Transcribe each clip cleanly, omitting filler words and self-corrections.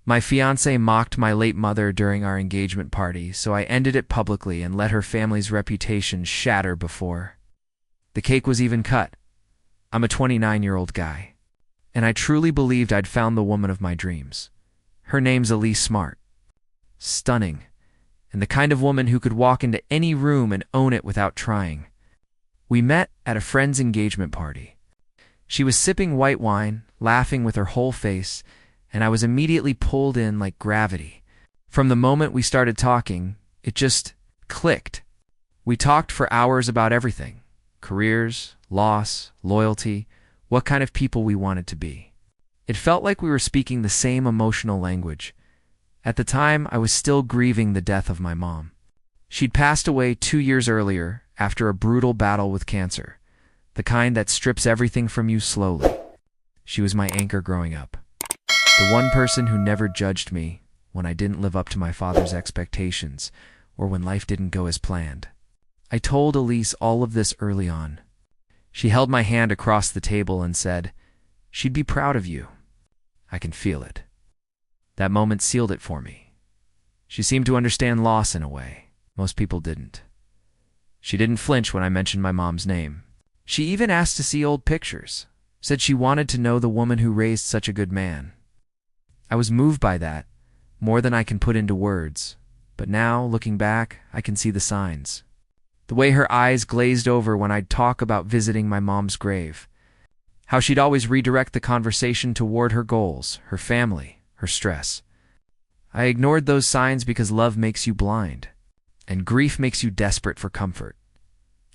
My fiancé mocked my late mother during our engagement party, so I ended it publicly and let her family's reputation shatter before the cake was even cut. I'm a 29-year-old guy, and I truly believed I'd found the woman of my dreams. Her name's Elise Smart. Stunning, and the kind of woman who could walk into any room and own it without trying. We met at a friend's engagement party. She was sipping white wine, laughing with her whole face, and I was immediately pulled in like gravity. From the moment we started talking, it just clicked. We talked for hours about everything: careers, loss, loyalty, what kind of people we wanted to be. It felt like we were speaking the same emotional language. At the time, I was still grieving the death of my mom. She'd passed away 2 years earlier after a brutal battle with cancer, the kind that strips everything from you slowly. She was my anchor growing up. The one person who never judged me when I didn't live up to my father's expectations or when life didn't go as planned. I told Elise all of this early on. She held my hand across the table and said, "She'd be proud of you. I can feel it." That moment sealed it for me. She seemed to understand loss in a way most people didn't. She didn't flinch when I mentioned my mom's name. She even asked to see old pictures, said she wanted to know the woman who raised such a good man. I was moved by that, more than I can put into words, but now, looking back, I can see the signs. The way her eyes glazed over when I'd talk about visiting my mom's grave. How she'd always redirect the conversation toward her goals, her family, her stress. I ignored those signs because love makes you blind, and grief makes you desperate for comfort.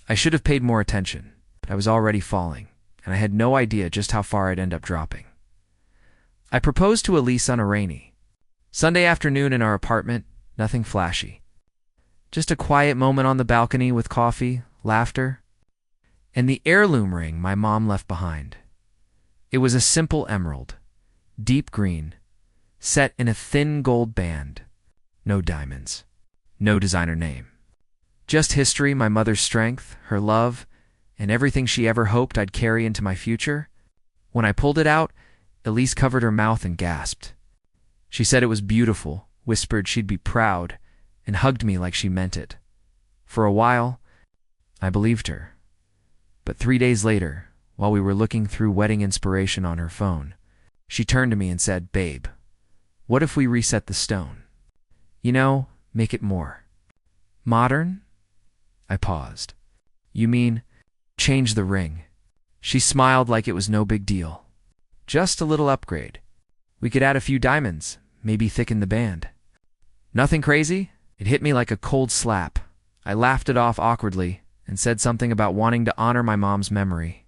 I should have paid more attention, but I was already falling, and I had no idea just how far I'd end up dropping. I proposed to Elise on a rainy Sunday afternoon in our apartment, nothing flashy. Just a quiet moment on the balcony with coffee, laughter, and the heirloom ring my mom left behind. It was a simple emerald, deep green, set in a thin gold band. No diamonds, no designer name. Just history, my mother's strength, her love, and everything she ever hoped I'd carry into my future. When I pulled it out, Elise covered her mouth and gasped. She said it was beautiful, whispered she'd be proud, and hugged me like she meant it. For a while, I believed her. But 3 days later, while we were looking through wedding inspiration on her phone, she turned to me and said, "Babe, what if we reset the stone? You know, make it more modern?" I paused. "You mean change the ring?" She smiled like it was no big deal. "Just a little upgrade. We could add a few diamonds, maybe thicken the band." Nothing crazy? It hit me like a cold slap. I laughed it off awkwardly and said something about wanting to honor my mom's memory.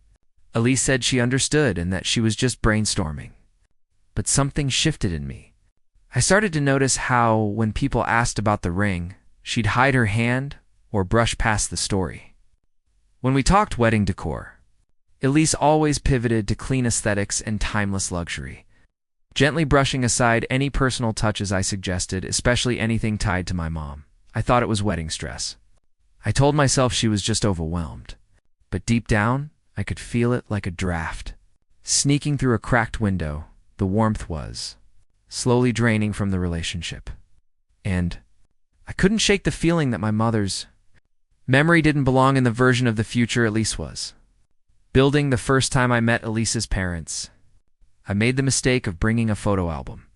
Elise said she understood and that she was just brainstorming. But something shifted in me. I started to notice how, when people asked about the ring, she'd hide her hand or brush past the story. When we talked wedding decor, Elise always pivoted to clean aesthetics and timeless luxury, gently brushing aside any personal touches I suggested, especially anything tied to my mom. I thought it was wedding stress. I told myself she was just overwhelmed. But deep down, I could feel it like a draft. Sneaking through a cracked window, the warmth was slowly draining from the relationship. And I couldn't shake the feeling that my mother's memory didn't belong in the version of the future Elise was building. The first time I met Elise's parents, I made the mistake of bringing a photo album.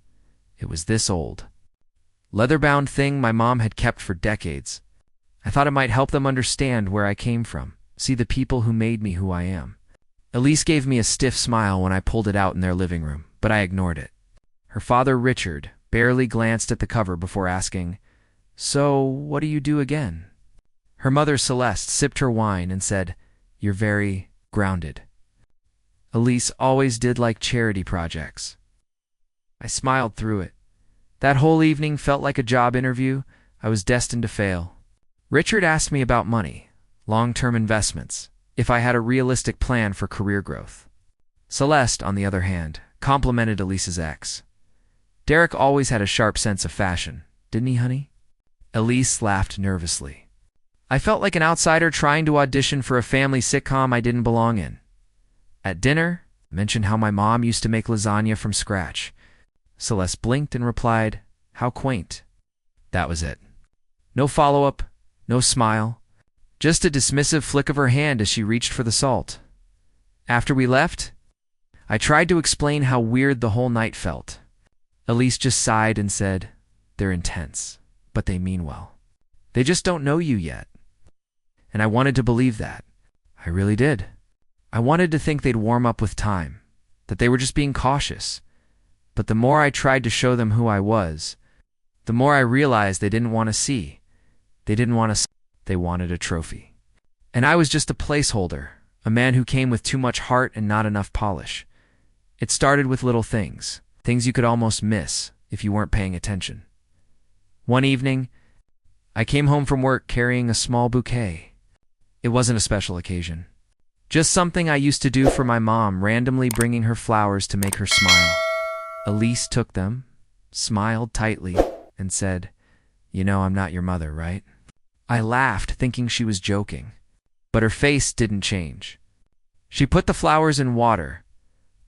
It was this old, leather-bound thing my mom had kept for decades. I thought it might help them understand where I came from, see the people who made me who I am. Elise gave me a stiff smile when I pulled it out in their living room, but I ignored it. Her father, Richard, barely glanced at the cover before asking, "So, what do you do again?" Her mother, Celeste, sipped her wine and said, "You're very grounded." Elise always did like charity projects. I smiled through it. That whole evening felt like a job interview. I was destined to fail. Richard asked me about money, long-term investments, if I had a realistic plan for career growth. Celeste, on the other hand, complimented Elise's ex. "Derek always had a sharp sense of fashion, didn't he, honey?" Elise laughed nervously. I felt like an outsider trying to audition for a family sitcom I didn't belong in. At dinner, I mentioned how my mom used to make lasagna from scratch. Celeste blinked and replied, "How quaint." That was it. No follow-up, no smile, just a dismissive flick of her hand as she reached for the salt. After we left, I tried to explain how weird the whole night felt. Elise just sighed and said, "They're intense, but they mean well. They just don't know you yet." And I wanted to believe that. I really did. I wanted to think they'd warm up with time, that they were just being cautious. But the more I tried to show them who I was, the more I realized they didn't want to see. They didn't want to. They wanted a trophy. And I was just a placeholder, a man who came with too much heart and not enough polish. It started with little things, things you could almost miss if you weren't paying attention. One evening, I came home from work carrying a small bouquet. It wasn't a special occasion. Just something I used to do for my mom, randomly bringing her flowers to make her smile. Elise took them, smiled tightly, and said, "You know I'm not your mother, right?" I laughed, thinking she was joking, but her face didn't change. She put the flowers in water,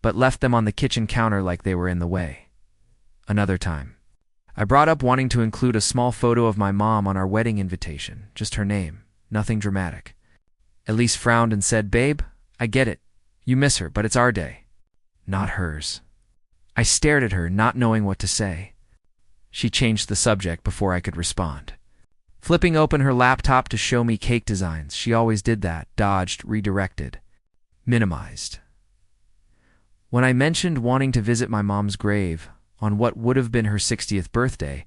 but left them on the kitchen counter like they were in the way. Another time, I brought up wanting to include a small photo of my mom on our wedding invitation, just her name, nothing dramatic. Elise frowned and said, "Babe, I get it. You miss her, but it's our day, not hers." I stared at her, not knowing what to say. She changed the subject before I could respond. Flipping open her laptop to show me cake designs, she always did that, dodged, redirected, minimized. When I mentioned wanting to visit my mom's grave on what would have been her 60th birthday,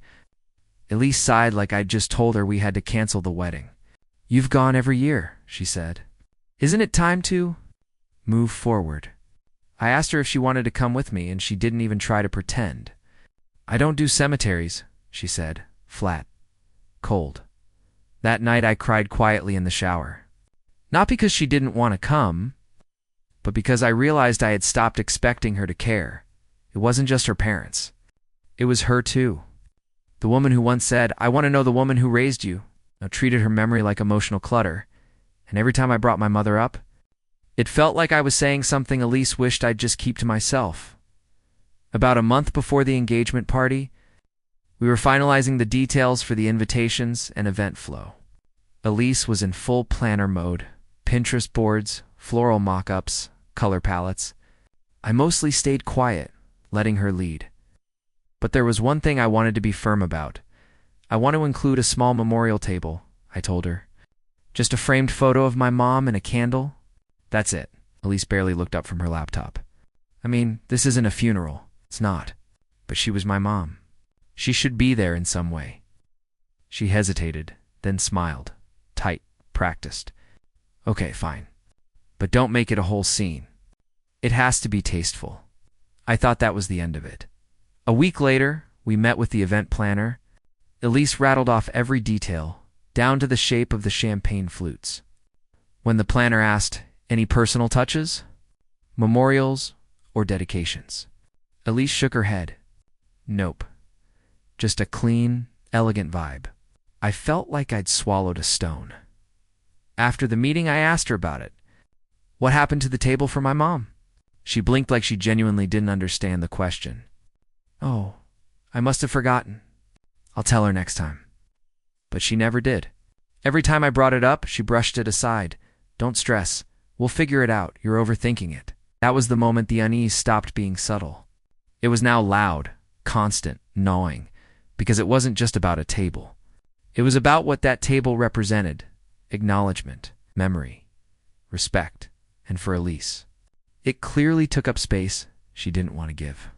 Elise sighed like I'd just told her we had to cancel the wedding. "You've gone every year," she said. "Isn't it time to move forward?" I asked her if she wanted to come with me, and she didn't even try to pretend. "I don't do cemeteries," she said, flat, cold. That night I cried quietly in the shower. Not because she didn't want to come, but because I realized I had stopped expecting her to care. It wasn't just her parents. It was her too. The woman who once said, "I want to know the woman who raised you," now treated her memory like emotional clutter. And every time I brought my mother up, it felt like I was saying something Elise wished I'd just keep to myself. About a month before the engagement party, we were finalizing the details for the invitations and event flow. Elise was in full planner mode, Pinterest boards, floral mock-ups, color palettes. I mostly stayed quiet, letting her lead. But there was one thing I wanted to be firm about. "I want to include a small memorial table," I told her. "Just a framed photo of my mom and a candle. That's it." Elise barely looked up from her laptop. "I mean, this isn't a funeral. It's not. But she was my mom. She should be there in some way." She hesitated, then smiled. Tight, practiced. "Okay, fine. But don't make it a whole scene. It has to be tasteful." I thought that was the end of it. A week later, we met with the event planner. Elise rattled off every detail, down to the shape of the champagne flutes. When the planner asked, "Any personal touches? Memorials or dedications?" Elise shook her head. "Nope. Just a clean, elegant vibe." I felt like I'd swallowed a stone. After the meeting, I asked her about it. "What happened to the table for my mom?" She blinked like she genuinely didn't understand the question. "Oh, I must have forgotten. I'll tell her next time." But she never did. Every time I brought it up, she brushed it aside. "Don't stress. We'll figure it out. You're overthinking it." That was the moment the unease stopped being subtle. It was now loud, constant, gnawing, because it wasn't just about a table. It was about what that table represented: acknowledgement, memory, respect, and for Elise, it clearly took up space she didn't want to give.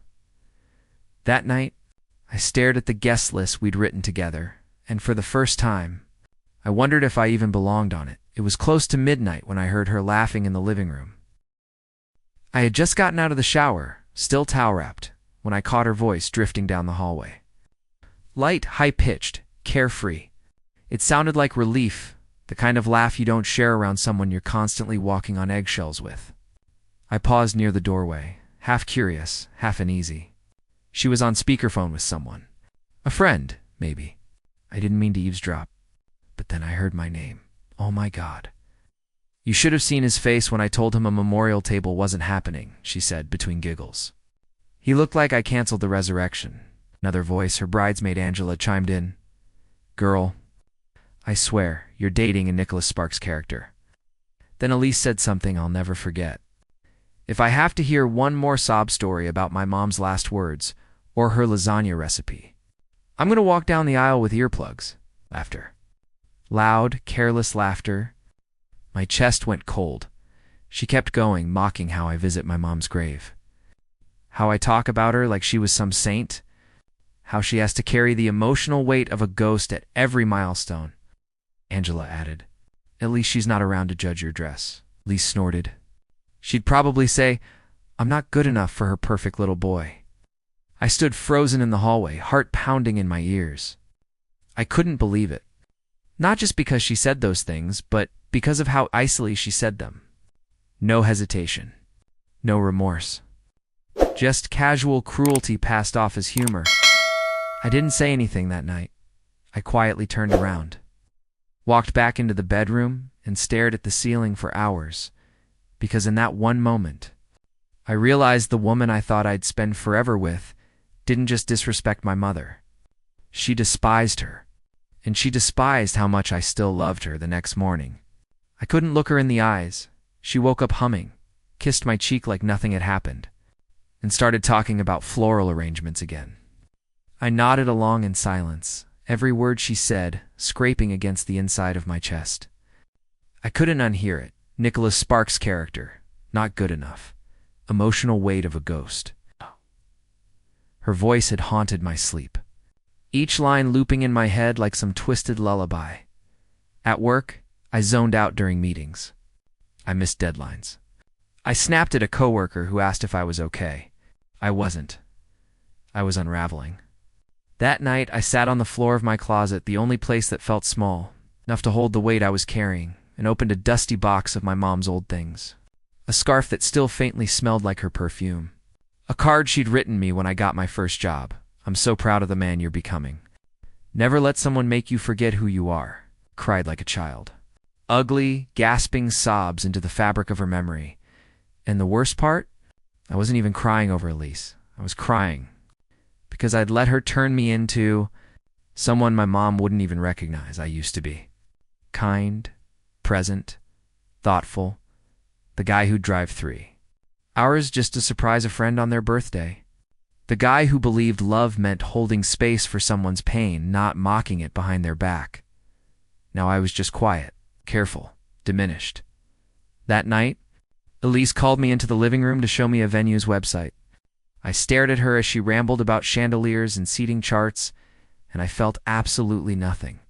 That night, I stared at the guest list we'd written together, and for the first time, I wondered if I even belonged on it. It was close to midnight when I heard her laughing in the living room. I had just gotten out of the shower, still towel-wrapped, when I caught her voice drifting down the hallway. Light, high-pitched, carefree. It sounded like relief, the kind of laugh you don't share around someone you're constantly walking on eggshells with. I paused near the doorway, half curious, half uneasy. She was on speakerphone with someone. A friend, maybe. I didn't mean to eavesdrop. But then I heard my name. Oh my God. "You should have seen his face when I told him a memorial table wasn't happening," she said between giggles. He looked like I canceled the resurrection. Another voice, her bridesmaid Angela, chimed in. Girl, I swear, you're dating a Nicholas Sparks character. Then Elise said something I'll never forget. If I have to hear one more sob story about my mom's last words or her lasagna recipe, I'm going to walk down the aisle with earplugs. Laughter. Loud, careless laughter. My chest went cold. She kept going, mocking how I visit my mom's grave. How I talk about her like she was some saint. How she has to carry the emotional weight of a ghost at every milestone. Angela added, At least she's not around to judge your dress. Elise snorted. She'd probably say, I'm not good enough for her perfect little boy. I stood frozen in the hallway, heart pounding in my ears. I couldn't believe it. Not just because she said those things, but because of how icily she said them. No hesitation. No remorse. Just casual cruelty passed off as humor. I didn't say anything that night. I quietly turned around, walked back into the bedroom, and stared at the ceiling for hours, because in that one moment, I realized the woman I thought I'd spend forever with didn't just disrespect my mother. She despised her, and she despised how much I still loved her the next morning. I couldn't look her in the eyes. She woke up humming, kissed my cheek like nothing had happened, and started talking about floral arrangements again. I nodded along in silence, every word she said scraping against the inside of my chest. I couldn't unhear it. Nicholas Sparks' character, not good enough. Emotional weight of a ghost. Her voice had haunted my sleep, each line looping in my head like some twisted lullaby. At work, I zoned out during meetings. I missed deadlines. I snapped at a coworker who asked if I was okay. I wasn't. I was unraveling. That night, I sat on the floor of my closet, the only place that felt small, enough to hold the weight I was carrying, and opened a dusty box of my mom's old things. A scarf that still faintly smelled like her perfume. A card she'd written me when I got my first job. I'm so proud of the man you're becoming. Never let someone make you forget who you are. Cried like a child. Ugly, gasping sobs into the fabric of her memory. And the worst part? I wasn't even crying over Elise. I was crying because I'd let her turn me into someone my mom wouldn't even recognize I used to be. Kind, present, thoughtful, the guy who'd drive 3 hours just to surprise a friend on their birthday. The guy who believed love meant holding space for someone's pain, not mocking it behind their back. Now I was just quiet, careful, diminished. That night, Elise called me into the living room to show me a venue's website. I stared at her as she rambled about chandeliers and seating charts, and I felt absolutely nothing.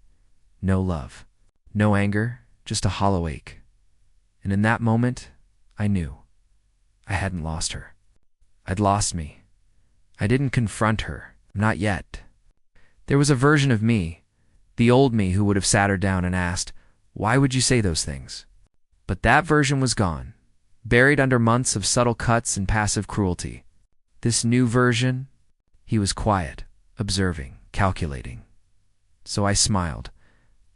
No love, no anger, just a hollow ache. And in that moment, I knew. I hadn't lost her. I'd lost me. I didn't confront her, not yet. There was a version of me, the old me, who would have sat her down and asked, "Why would you say those things?" But that version was gone, buried under months of subtle cuts and passive cruelty. This new version, he was quiet, observing, calculating. So I smiled.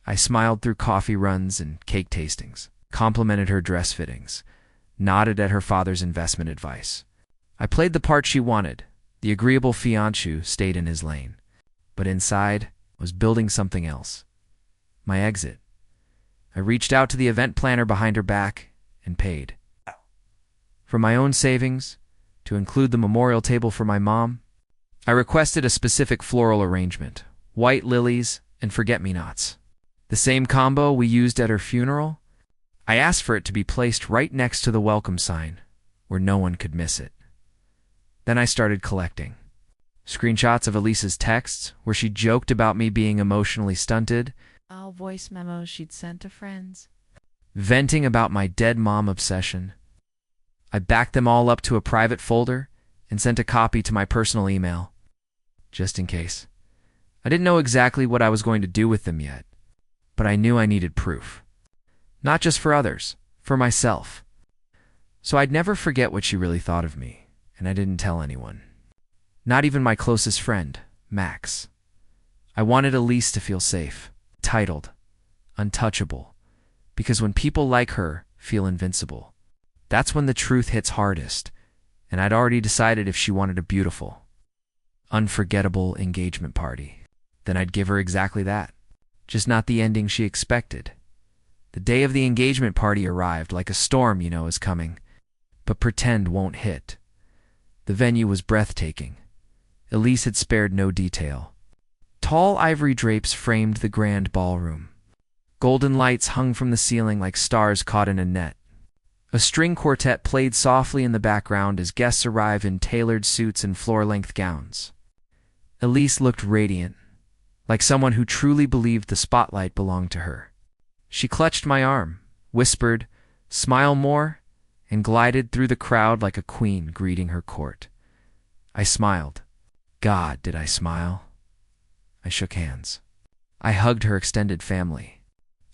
I smiled through coffee runs and cake tastings, complimented her dress fittings, nodded at her father's investment advice. I played the part she wanted. The agreeable fiancé who stayed in his lane. But inside was building something else. My exit. I reached out to the event planner behind her back and paid. From my own savings, to include the memorial table for my mom, I requested a specific floral arrangement, white lilies and forget-me-nots. The same combo we used at her funeral. I asked for it to be placed right next to the welcome sign, where no one could miss it. Then I started collecting. Screenshots of Elise's texts, where she joked about me being emotionally stunted. All voice memos she'd sent to friends. Venting about my dead mom obsession. I backed them all up to a private folder and sent a copy to my personal email, just in case. I didn't know exactly what I was going to do with them yet, but I knew I needed proof. Not just for others, for myself. So I'd never forget what she really thought of me, and I didn't tell anyone. Not even my closest friend, Max. I wanted Elise to feel safe, titled, untouchable, because when people like her feel invincible, that's when the truth hits hardest, and I'd already decided if she wanted a beautiful, unforgettable engagement party, then I'd give her exactly that, just not the ending she expected. The day of the engagement party arrived like a storm you know is coming, but pretend won't hit. The venue was breathtaking. Elise had spared no detail. Tall ivory drapes framed the grand ballroom. Golden lights hung from the ceiling like stars caught in a net. A string quartet played softly in the background as guests arrived in tailored suits and floor-length gowns. Elise looked radiant, like someone who truly believed the spotlight belonged to her. She clutched my arm, whispered, "Smile more," and glided through the crowd like a queen greeting her court. I smiled. God, did I smile? I shook hands. I hugged her extended family.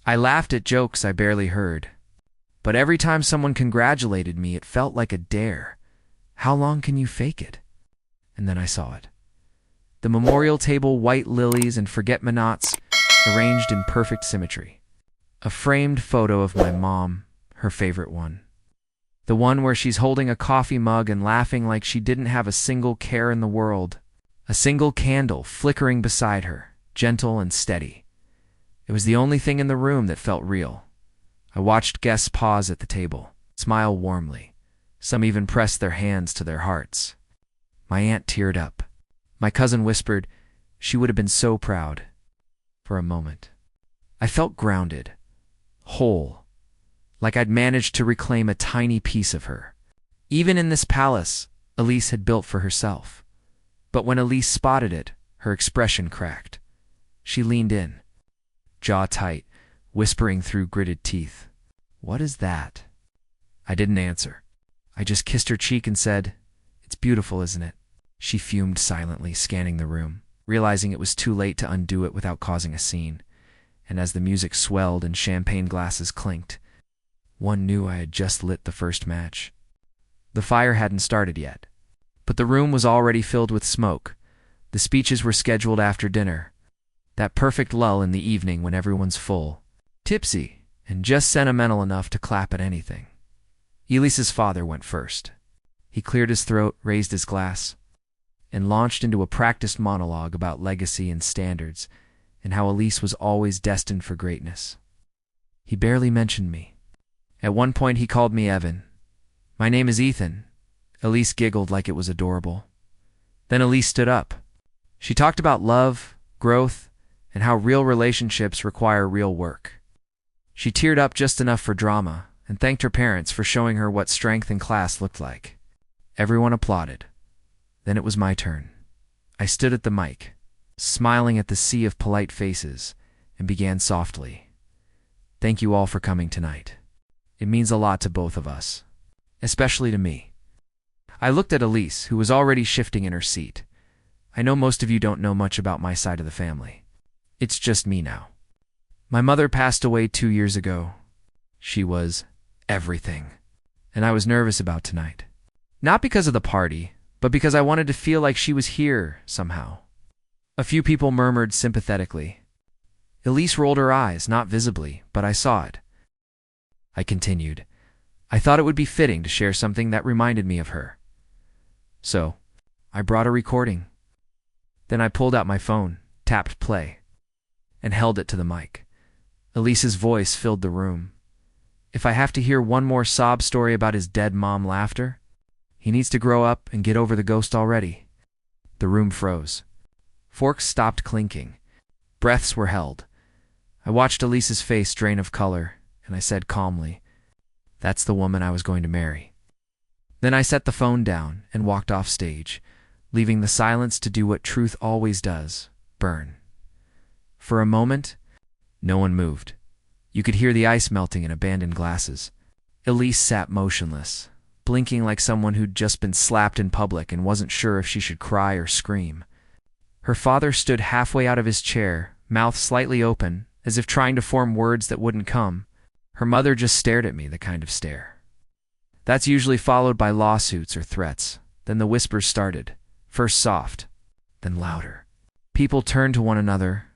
I laughed at jokes I barely heard. But every time someone congratulated me, it felt like a dare. How long can you fake it? And then I saw it. The memorial table, white lilies and forget-me-nots arranged in perfect symmetry. A framed photo of my mom, her favorite one. The one where she's holding a coffee mug and laughing like she didn't have a single care in the world. A single candle flickering beside her, gentle and steady. It was the only thing in the room that felt real. I watched guests pause at the table, smile warmly. Some even pressed their hands to their hearts. My aunt teared up. My cousin whispered, "She would have been so proud." For a moment, I felt grounded, whole, like I'd managed to reclaim a tiny piece of her. Even in this palace Elise had built for herself. But when Elise spotted it, her expression cracked. She leaned in, jaw tight, whispering through gritted teeth, "What is that?" I didn't answer. I just kissed her cheek and said, "It's beautiful, isn't it?" She fumed silently, scanning the room, realizing it was too late to undo it without causing a scene. And as the music swelled and champagne glasses clinked, one knew I had just lit the first match. The fire hadn't started yet, but the room was already filled with smoke. The speeches were scheduled after dinner. That perfect lull in the evening when everyone's full, tipsy, and just sentimental enough to clap at anything. Elise's father went first. He cleared his throat, raised his glass, and launched into a practiced monologue about legacy and standards, and how Elise was always destined for greatness. He barely mentioned me. At one point he called me Evan. "My name is Ethan." Elise giggled like it was adorable. Then Elise stood up. She talked about love, growth, and how real relationships require real work. She teared up just enough for drama and thanked her parents for showing her what strength and class looked like. Everyone applauded. Then it was my turn. I stood at the mic, smiling at the sea of polite faces, and began softly. "Thank you all for coming tonight. It means a lot to both of us, especially to me." I looked at Elise, who was already shifting in her seat. I know most of you don't know much about my side of the family. It's just me now. My mother passed away 2 years ago. She was everything, and I was nervous about tonight. Not because of the party, but because I wanted to feel like she was here somehow. A few people murmured sympathetically. Elise rolled her eyes, not visibly, but I saw it. I continued. I thought it would be fitting to share something that reminded me of her. So, I brought a recording. Then I pulled out my phone, tapped play, and held it to the mic. Elise's voice filled the room. If I have to hear one more sob story about his dead mom laughter, he needs to grow up and get over the ghost already. The room froze. Forks stopped clinking. Breaths were held. I watched Elise's face drain of color, and I said calmly, "That's the woman I was going to marry." Then I set the phone down and walked off stage, leaving the silence to do what truth always does, burn. For a moment, no one moved. You could hear the ice melting in abandoned glasses. Elise sat motionless, blinking like someone who'd just been slapped in public and wasn't sure if she should cry or scream. Her father stood halfway out of his chair, mouth slightly open, as if trying to form words that wouldn't come. Her mother just stared at me, the kind of stare. That's usually followed by lawsuits or threats. Then the whispers started, first soft, then louder. People turned to one another,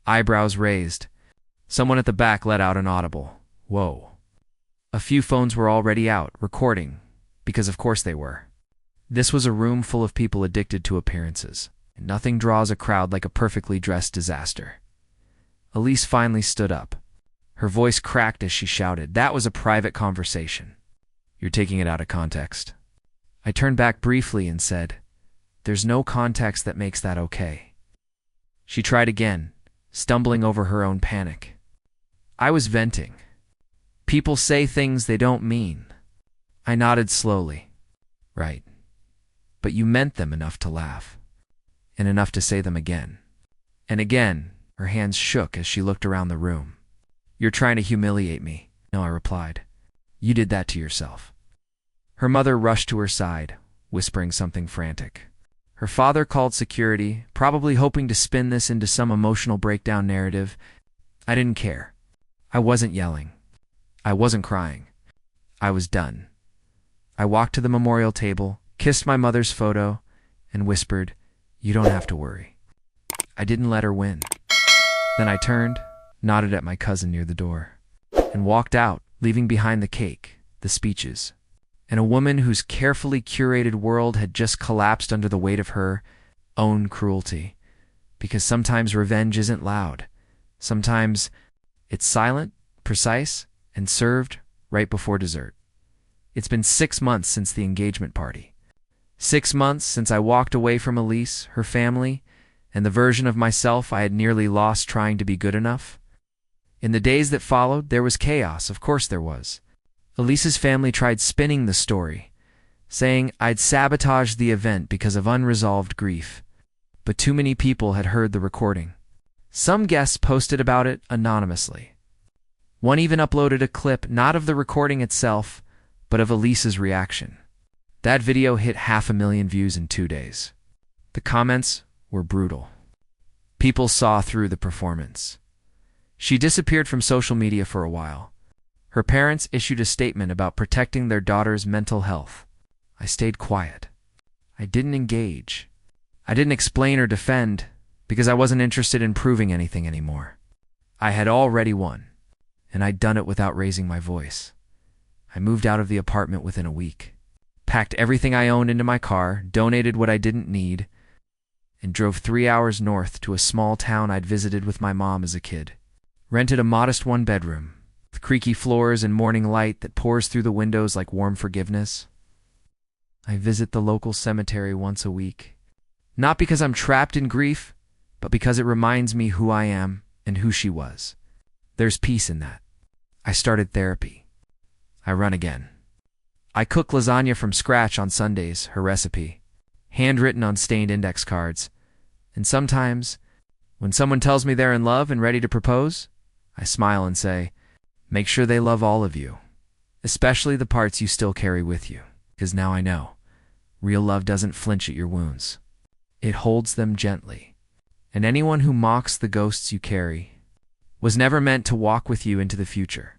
eyebrows raised. Someone at the back let out an audible, "Whoa." A few phones were already out, recording, because of course they were. This was a room full of people addicted to appearances, and nothing draws a crowd like a perfectly dressed disaster. Elise finally stood up. Her voice cracked as she shouted, "That was a private conversation. You're taking it out of context." I turned back briefly and said, "There's no context that makes that okay." She tried again, stumbling over her own panic. "I was venting. People say things they don't mean." I nodded slowly. "Right. But you meant them enough to laugh, and enough to say them again." And again, her hands shook as she looked around the room. "You're trying to humiliate me." "No," I replied. "You did that to yourself." Her mother rushed to her side, whispering something frantic. Her father called security, probably hoping to spin this into some emotional breakdown narrative. I didn't care. I wasn't yelling. I wasn't crying. I was done. I walked to the memorial table, kissed my mother's photo, and whispered, "You don't have to worry." I didn't let her win. Then I turned, nodded at my cousin near the door, and walked out, leaving behind the cake, the speeches, and a woman whose carefully curated world had just collapsed under the weight of her own cruelty. Because sometimes revenge isn't loud. Sometimes it's silent, precise, and served right before dessert. It's been 6 months since the engagement party. 6 months since I walked away from Elise, her family, and the version of myself I had nearly lost trying to be good enough. In the days that followed, there was chaos, of course there was. Elise's family tried spinning the story, saying I'd sabotaged the event because of unresolved grief. But too many people had heard the recording. Some guests posted about it anonymously. One even uploaded a clip not of the recording itself, but of Elise's reaction. That video hit 500,000 views in 2 days. The comments were brutal. People saw through the performance. She disappeared from social media for a while. Her parents issued a statement about protecting their daughter's mental health. I stayed quiet. I didn't engage. I didn't explain or defend because I wasn't interested in proving anything anymore. I had already won, and I'd done it without raising my voice. I moved out of the apartment within a week, packed everything I owned into my car, donated what I didn't need, and drove 3 hours north to a small town I'd visited with my mom as a kid. Rented a modest one-bedroom, with creaky floors and morning light that pours through the windows like warm forgiveness. I visit the local cemetery once a week, not because I'm trapped in grief, but because it reminds me who I am and who she was. There's peace in that. I started therapy. I run again. I cook lasagna from scratch on Sundays, her recipe, handwritten on stained index cards. And sometimes, when someone tells me they're in love and ready to propose, I smile and say, make sure they love all of you, especially the parts you still carry with you, because now I know, real love doesn't flinch at your wounds. It holds them gently. And anyone who mocks the ghosts you carry was never meant to walk with you into the future.